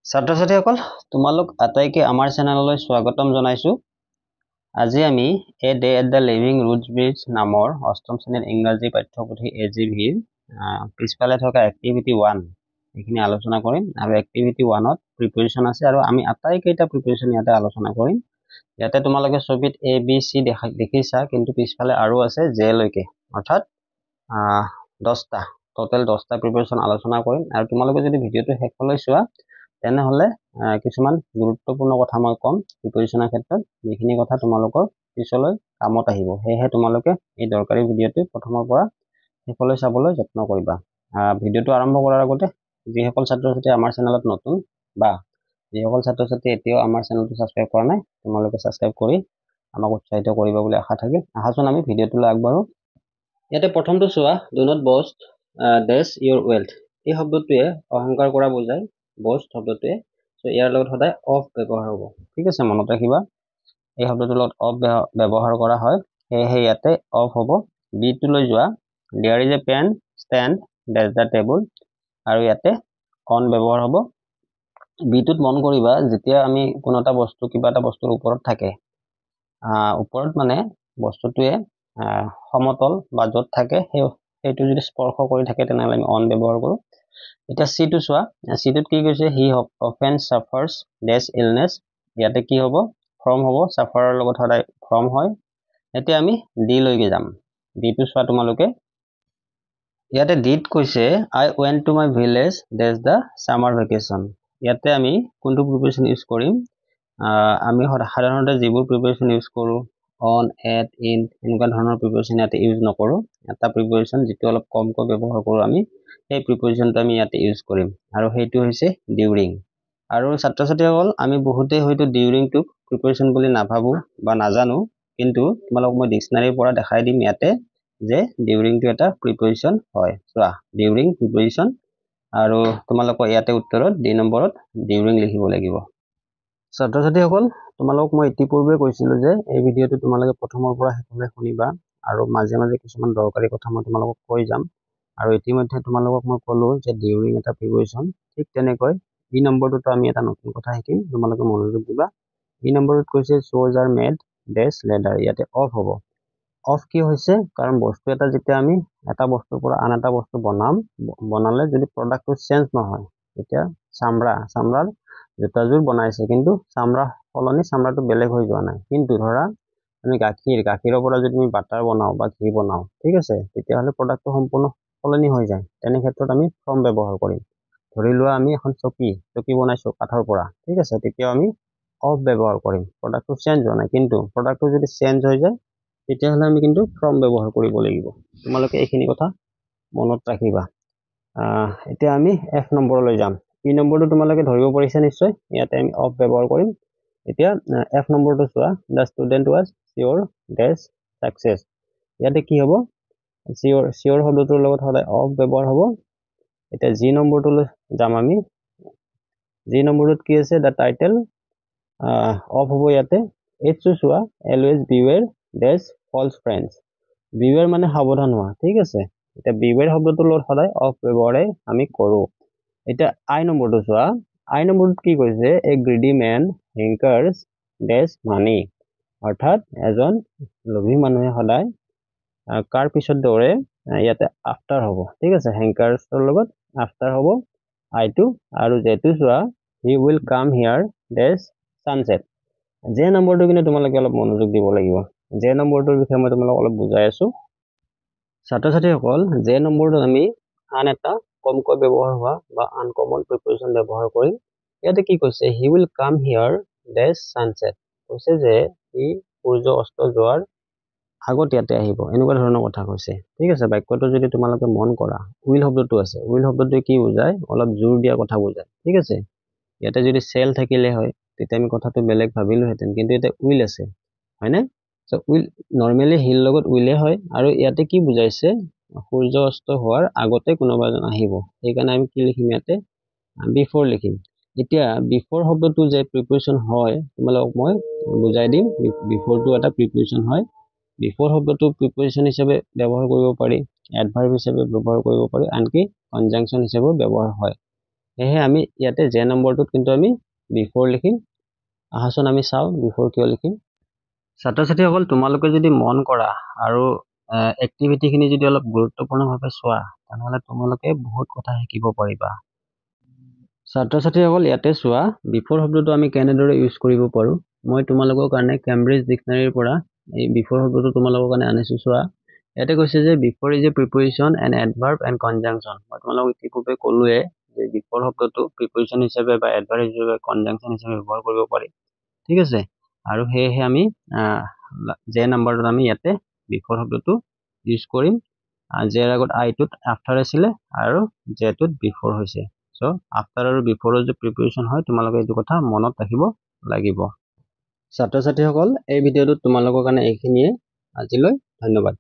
ছাত্ৰ-ছাত্ৰীসকল তোমালোক আটাইকে আমাৰ চেনেললৈ স্বাগতম জনাইছো। আজি আমি a day at the living routes bridge নামৰ অষ্টম শ্ৰেণীৰ ইংৰাজী পাঠ্যপুথি AGV পিছফালে থকা এক্টিভিটি 1 এইখিনি আলোচনা কৰিম আৰু এক্টিভিটি 1ত প্ৰিপেৰেচন আছে আৰু আমি আটাইকেইটা প্ৰিপেৰেচন ইয়াতে আলোচনা কৰিম। ইয়াতে তোমালোকে ছবিত ABC দেখিছা কিন্তু পিছফালে আৰু আছে জে লৈকে অৰ্থাৎ 10টা টোটাল 10টা প্ৰিপেৰেচন আলোচনা কৰিম আৰু তোমালোকে যদি ভিডিওটো শেষলৈ চোৱা তেনেহলে কিছুমান গুৰুত্বপূৰ্ণ কথা মই কম প্ৰিপেৰেচনৰ ক্ষেত্ৰত যিখিনি কথা তোমালোকৰ পিছলৈ কামত আহিব। সেয়েহে তোমালোকে এই দৰকাৰী ভিডিওটো প্ৰথমৰ পৰা শেষলৈ চাবলৈ যত্ন কৰিবা। ভিডিওটো আৰম্ভ কৰাৰ আগতে যিসকল ছাত্ৰ-ছাত্ৰী আমাৰ চেনেলত নতুন বা যিসকল ছাত্ৰ-ছাত্ৰী এতিয়াও আমাৰ চেনেলটো ছাবস্ক্ৰাইব কৰা নাই তোমালোকে ছাবস্ক্ৰাইব কৰি আমাক উৎসাহিত কৰিব বুলি আশা থাকে। আহাচোন আমি ভিডিওটোলৈ আগবাঢ়ো। ইয়াতে প্ৰথমটো চোৱা, do not boast dash your wealth. এই শব্দটোৱে অহংকাৰ কৰা বুজায়। বষ্ট শব্দটোৱে ইয়াৰ লগত সদায় অফ ব্যৱহাৰ হ'ব। ঠিক আছে, মনত ৰাখিবা এই শব্দটোৰ লগত অফ ব্যৱহাৰ কৰা হয়, সেয়েহে ইয়াতে অফ হ'ব। বিটো লৈ যোৱা, there is a pen stand ডেছ দ্য টেবুল, আৰু ইয়াতে অন ব্যৱহাৰ হ'ব। বিটোত মন কৰিবা যেতিয়া আমি কোনো এটা বস্তু কিবা এটা বস্তুৰ ওপৰত থাকে, ওপৰত মানে বস্তুটোৱে সমতল বা য'ত থাকে সেইটো যদি স্পৰ্শ কৰি থাকে তেনেহ'লে আমি অন ব্যৱহাৰ কৰোঁ। এতিয়া চিটো চোৱা, চিটোত কি কৈছে, হি অফেন চাফাৰ্ছ ডেছ ইলনেছ। ইয়াতে কি হ'ব, ফ্ৰম হ'ব, চাফাৰৰ লগত সদায় ফ্ৰম হয়। এতিয়া আমি ডি লৈকে যাম। ডিটো চোৱা তোমালোকে, ইয়াতে ডিত কৈছে I went to my village dash the summer vacation. ইয়াতে আমি কোনটো প্ৰিপেৰেশ্যন ইউজ কৰিম, আমি সাধাৰণতে যিবোৰ প্ৰিপেৰেশ্যন ইউজ কৰোঁ অন, এট, ইন এনেকুৱা ধৰণৰ প্ৰিপেৰেশ্যন ইয়াতে ইউজ নকৰোঁ। এটা প্ৰিপেৰেশ্যন যিটো অলপ কমকৈ ব্যৱহাৰ কৰোঁ আমি, সেই প্ৰিপেৰেশ্যনটো আমি ইয়াতে ইউজ কৰিম আৰু সেইটো হৈছে ডিউৰিং। আৰু ছাত্ৰ-ছাত্ৰীসকল আমি বহুতেই হয়তো ডিউৰিংটোক প্ৰিপেৰেশ্যন বুলি নাভাবোঁ বা নাজানো, কিন্তু তোমালোক মই ডিক্সনাৰীৰ পৰা দেখাই দিম ইয়াতে যে ডিউৰিংটো এটা প্ৰিপেৰেশ্যন হয়। চোৱা, ডিউৰিং প্ৰিপেৰেশ্যন, আৰু তোমালোকৰ ইয়াতে উত্তৰত ডি নম্বৰত ডিউৰিং লিখিব লাগিব। ছাত্ৰ-ছাত্ৰীসকল তোমালোক মই ইতিপূৰ্বে কৈছিলোঁ যে এই ভিডিঅ'টো তোমালোকে প্ৰথমৰ পৰা শেষলৈ শুনিবা আৰু মাজে মাজে কিছুমান দৰকাৰী কথা মই তোমালোকক কৈ যাম। আৰু ইতিমধ্যে তোমালোকক মই ক'লোঁ যে ডিউৰিং এটা প্ৰিপেৰেশ্যন। ঠিক তেনেকৈ বি নম্বৰটোতো আমি এটা নতুন কথা শিকিম, তোমালোকে মনোযোগ দিবা। বি নম্বৰত কৈছে শ্ব'জ আৰ মেড ডেছ লেডাৰ। ইয়াতে অফ হ'ব। অফ কি হৈছে, কাৰণ বস্তু এটা যেতিয়া আমি এটা বস্তুৰ পৰা আন এটা বস্তু বনালে যদি প্ৰডাক্টটো চেঞ্জ নহয়, এতিয়া চামৰাৰ জোতাযোৰ বনাইছে কিন্তু চামৰা সলনি চামৰাটো বেলেগ হৈ যোৱা নাই, কিন্তু ধৰা আমি গাখীৰৰ পৰা যদি আমি বাটাৰ বনাওঁ বা ঘি বনাওঁ, ঠিক আছে, তেতিয়াহ'লে প্ৰডাক্টটো সম্পূৰ্ণ সলনি হৈ যায়। তেনে ক্ষেত্ৰত আমি ফ্ৰম ব্যৱহাৰ কৰিম। ধৰি লোৱা আমি এখন চকী বনাইছোঁ কাঠৰ পৰা, ঠিক আছে, তেতিয়াও আমি অফ ব্যৱহাৰ কৰিম। প্ৰডাক্টটো চেঞ্জ হোৱা নাই, কিন্তু প্ৰডাক্টটো যদি চেঞ্জ হৈ যায় তেতিয়াহ'লে আমি কিন্তু ফ্ৰম ব্যৱহাৰ কৰিব লাগিব। তোমালোকে এইখিনি কথা মনত ৰাখিবা। এতিয়া আমি এফ নম্বৰলৈ যাম। ই নম্বৰটো তোমালোকে ধৰিব পাৰিছা নিশ্চয়, ইয়াতে আমি অফ ব্যৱহাৰ কৰিম। এতিয়া এফ নম্বৰটো চোৱা, দ্য ষ্টুডেণ্ট ৱাজ চিয়'ৰ ডেছ ছাকচেছ। ইয়াতে কি হ'ব, চিয়'ৰ শব্দটোৰ লগত সদায় অফ ব্যৱহাৰ হ'ব। এতিয়া জি নম্বৰটোলৈ যাম আমি। জি নম্বৰটোত কি আছে, দ্য টাইটেল অফ হ'ব ইয়াতে। এইচটো চোৱা, অলৱেজ বিৱেৰ ডেছ ফলছ ফ্ৰেণ্ডছ। বিৱেৰ মানে সাৱধান হোৱা, ঠিক আছে। এতিয়া বিৱেৰ শব্দটোৰ লগত সদায় অফ ব্যৱহাৰে আমি কৰোঁ। এতিয়া আই নম্বৰটো চোৱা, আই নম্বৰটোত কি কৈছে, এ গ্ৰিডি মেন হেংকাৰ্ছ ডেছ মানি। অৰ্থাৎ এজন লোভী মানুহে সদায় কাৰ পিছত দৌৰে, ইয়াতে আফটাৰ হ'ব, ঠিক আছে, হেংকাৰ্ছৰ লগত আফটাৰ হ'ব আইটো। আৰু জেটো চোৱা, he will come here dash sunset. J নম্বৰটো কিন্তু তোমালোকে অলপ মনোযোগ দিব লাগিব। জে নম্বৰটোৰ বিষয়ে মই তোমালোকক অলপ বুজাই আছোঁ। ছাত্ৰ-ছাত্ৰীসকল জে নম্বৰটোত আমি আন এটা কমকৈ ব্যৱহাৰ হোৱা বা আনকমন প্ৰিপেৰেশ্যন ব্যৱহাৰ কৰিম। ইয়াতে কি কৈছে, he will come here dash sunset. কৈছে যে সি সূৰ্য অস্ত যোৱাৰ আগত ইয়াতে আহিব, এনেকুৱা ধৰণৰ কথা কৈছে, ঠিক আছে। বাক্যটো যদি তোমালোকে মন কৰা, উইল শব্দটো আছে, উইল শব্দটোৱে কি বুজায়, অলপ জোৰ দিয়া কথা বুজায়, ঠিক আছে। ইয়াতে যদি চেল থাকিলে হয় তেতিয়া আমি কথাটো বেলেগ ভাবিলোহেঁতেন, কিন্তু ইয়াতে উইল আছে, হয়নে? চ' উইল নৰ্মেলি হিৰ লগত উইলে হয়, আৰু ইয়াতে কি বুজাইছে, সূৰ্য অস্ত হোৱাৰ আগতে কোনোবা এজন আহিব, সেইকাৰণে আমি কি লিখিম, ইয়াতে বিফৰ লিখিম। এতিয়া বিফৰ শব্দটো যে প্ৰিপেৰেশ্যন হয় তোমালোকক মই বুজাই দিম। বিফৰটো এটা প্ৰিপেৰেশ্যন হয়। বিফৰ শব্দটো প্ৰিপেৰেশ্যন হিচাপে ব্যৱহাৰ কৰিব পাৰি, এডভাৰ্ব হিচাপে ব্যৱহাৰ কৰিব পাৰি, আনকি কনজাংচন হিচাপেও ব্যৱহাৰ হয়। সেয়েহে আমি ইয়াতে যে নম্বৰটোত কিন্তু আমি বিফোৰ লিখিম। আহাচোন আমি চাওঁ বিফোৰ কিয় লিখিম। ছাত্ৰ ছাত্ৰীসকল, তোমালোকে যদি মন কৰা আৰু এক্টিভিটিখিনি যদি অলপ গুৰুত্বপূৰ্ণভাৱে চোৱা, তেনেহ'লে তোমালোকে বহুত কথা শিকিব পাৰিবা। ছাত্ৰ ছাত্ৰীসকল, ইয়াতে চোৱা বিফোৰ শব্দটো আমি কেনেদৰে ইউজ কৰিব পাৰোঁ। মই তোমালোকৰ কাৰণে কেম্ব্ৰিজ ডিকচনেৰীৰ পৰা এই বিফোৰ শব্দটো তোমালোকৰ কাৰণে আনিছোঁ। চোৱা, ইয়াতে কৈছে যে before is a preposition and adverb and conjunction. মই তোমালোকক ইতিপূৰ্বে ক'লোৱে যে বিফোৰ শব্দটো প্ৰিপজিশ্যন হিচাপে বা এডভাৰ্ব হিচাপে কনজাংচন হিচাপে ব্যৱহাৰ কৰিব পাৰি। ঠিক আছে, আৰু সেয়েহে আমি যে নাম্বাৰটোত আমি ইয়াতে বিফোৰ শব্দটো ইউজ কৰিম। জেৰ আগত আইটোত আফটাৰ আছিলে আৰু জেটোত বিফোৰ হৈছে। চ' আফটাৰ আৰু বিফোৰৰ যে প্ৰিপজিশ্যন হয়, তোমালোকে এইটো কথা মনত ৰাখিব লাগিব। ছাত্ৰ ছাত্ৰীসকল, এই ভিডিঅ'টোত তোমালোকৰ কাৰণে এইখিনিয়ে। আজিলৈ ধন্যবাদ।